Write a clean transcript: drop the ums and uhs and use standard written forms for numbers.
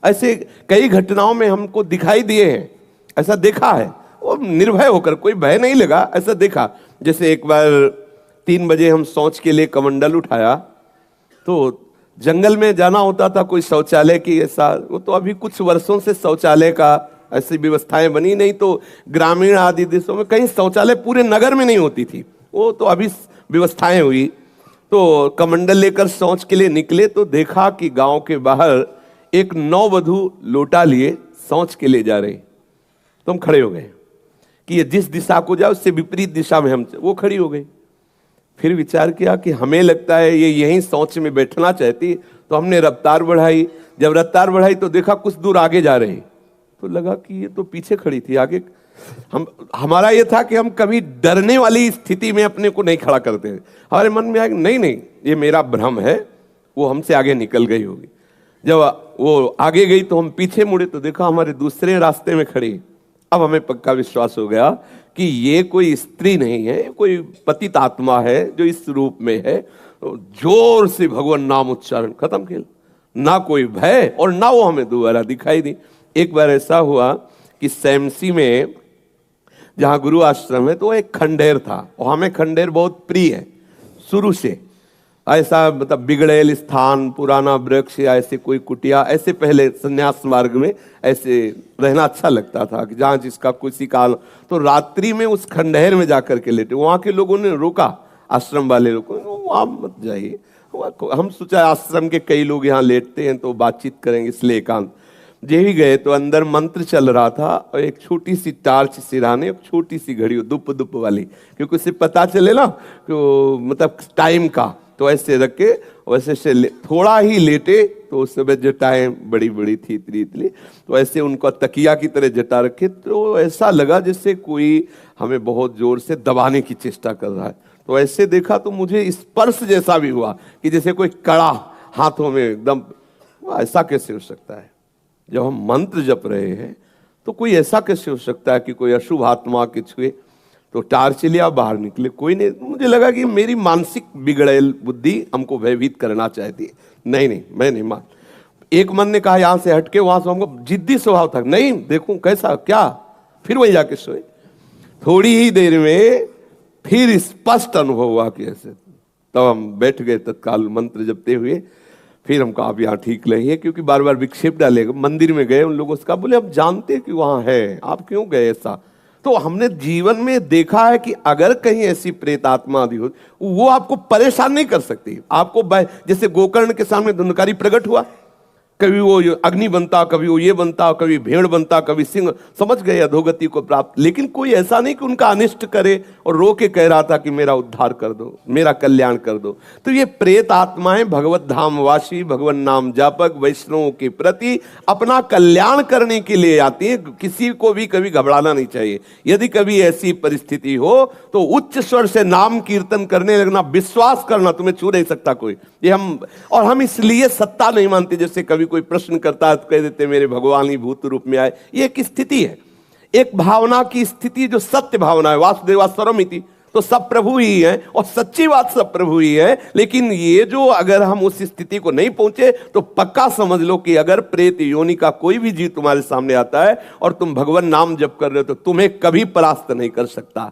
ऐसे कई घटनाओं में हमको दिखाई दिए हैं, ऐसा देखा है। वो निर्भय होकर, कोई भय नहीं लगा, ऐसा देखा। जैसे एक बार 3 बजे हम शौच के लिए कमंडल उठाया, तो जंगल में जाना होता था, कोई शौचालय की ऐसा, वो तो अभी कुछ वर्षों से शौचालय का ऐसी व्यवस्थाएं बनी नहीं, तो ग्रामीण आदि देशों में कहीं शौचालय पूरे नगर में नहीं होती थी, वो तो अभी व्यवस्थाएं हुई। तो कमंडल लेकर शौच के लिए निकले तो देखा कि गांव के बाहर एक नववधू लोटा लिए शौच के लिए जा रही। तो हम खड़े हो गए कि ये जिस दिशा को जाए उससे विपरीत दिशा में हम, वो खड़ी हो गई। फिर विचार किया कि हमें लगता है ये यहीं शौच में बैठना चाहती, तो हमने रफ्तार बढ़ाई। जब रफ्तार बढ़ाई तो देखा कुछ दूर आगे जा रही, तो लगा कि ये तो पीछे खड़ी थी, आगे। हमारा ये था कि हम कभी डरने वाली स्थिति में अपने को नहीं खड़ा करते। हमारे मन में आया नहीं नहीं, ये मेरा भ्रम है, वो हमसे आगे निकल गई होगी। जब वो आगे गई तो हम पीछे मुड़े तो देखा हमारे दूसरे रास्ते में खड़ी। अब हमें पक्का विश्वास हो गया कि ये कोई स्त्री नहीं है, कोई पतित आत्मा है जो इस रूप में है। तो जोर से भगवान नाम उच्चारण, खत्म खेल। ना कोई भय और ना वो हमें दोबारा दिखाई दी। एक बार ऐसा हुआ कि सैमसी में जहां गुरु आश्रम है, तो एक खंडेर था, और हमें खंडेर बहुत प्रिय है शुरू से। ऐसा मतलब बिगड़ेल स्थान, पुराना वृक्ष या ऐसे कोई कुटिया, ऐसे पहले संन्यास मार्ग में ऐसे रहना अच्छा लगता था कि जहाँ जिसका किसी काल। तो रात्रि में उस खंडहर में जाकर के लेटे। वहाँ के लोगों ने रोका, आश्रम वाले लोगों ने, वहाँ मत जाइए। हम सोचा आश्रम के कई लोग यहाँ लेटते हैं तो बातचीत करेंगे, इसलिए एकांत। यही गए तो अंदर मंत्र चल रहा था, और एक छोटी सी टार्च सिराने, एक छोटी सी घड़ी दुप दुप वाली, क्योंकि उससे पता चले ना कि मतलब टाइम का। तो ऐसे रख के वैसे से थोड़ा ही लेटे, तो उस समय जटाएं बड़ी बड़ी थी, इतनी इतनी, तो ऐसे उनको तकिया की तरह जटा रखे। तो ऐसा लगा जैसे कोई हमें बहुत जोर से दबाने की चेष्टा कर रहा है। तो ऐसे देखा तो मुझे स्पर्श जैसा भी हुआ कि जैसे कोई कड़ा हाथों में एकदम। ऐसा कैसे हो सकता है? जब हम मंत्र जप रहे हैं तो कोई ऐसा कैसे हो सकता है कि कोई अशुभ आत्मा के छुए? तो टार्च लिया, बाहर निकले, कोई नहीं। मुझे लगा कि मेरी मानसिक बिगड़ेल बुद्धि हमको भयभीत करना चाहती है। नहीं नहीं, मैं नहीं मान। एक मन ने कहा यहाँ से हटके, वहां से हमको जिद्दी स्वभाव था, नहीं देखूं कैसा क्या। फिर वही जाके सोए। थोड़ी ही देर में फिर स्पष्ट अनुभव हुआ कि ऐसे। तब हम बैठ गए तत्काल मंत्र जपते हुए। फिर हम कहा अब यहाँ ठीक नहीं है, क्योंकि बार बार विक्षेप डालेगा। मंदिर में गए, उन लोगों से कहा, बोले अब जानते कि वहां है, आप क्यों गए ऐसा? तो हमने जीवन में देखा है कि अगर कहीं ऐसी प्रेत आत्मा आदि हो, वो आपको परेशान नहीं कर सकती। आपको जैसे गोकर्ण के सामने धुंधकारी प्रकट हुआ, कभी वो अग्नि बनता, कभी वो ये बनता, कभी भेड़ बनता, कभी सिंह, समझ गए अधोगति को प्राप्त। लेकिन कोई ऐसा नहीं कि उनका अनिष्ट करे और रो के कह रहा था कि मेरा उद्धार कर दो, मेरा कल्याण कर दो। तो ये प्रेत आत्माएं भगवत धामवासी, भगवान नाम जापक वैष्णवों के प्रति अपना कल्याण करने के लिए आती है। किसी को भी कभी घबराना नहीं चाहिए। यदि कभी ऐसी परिस्थिति हो तो उच्च स्वर से नाम कीर्तन करने लगना, विश्वास करना, तुम्हें छू नहीं सकता कोई। ये हम इसलिए सत्ता नहीं मानते। जैसे कभी कोई प्रश्न करता है तो कह देते मेरे भगवान ही भूत रूप में आए। ये एक स्थिति है, एक भावना की स्थिति जो सत्य भावना है। वासुदेवा सर्वमिति, तो सब प्रभु ही है, और सच्ची बात सब प्रभु ही है। लेकिन ये जो अगर हम उस स्थिति को नहीं पहुंचे तो पक्का समझ लो कि अगर प्रेत योनि का कोई भी जीव तुम्हारे सामने आता है और तुम भगवान नाम जप कर रहे हो तो तुम्हें कभी परास्त नहीं कर सकता।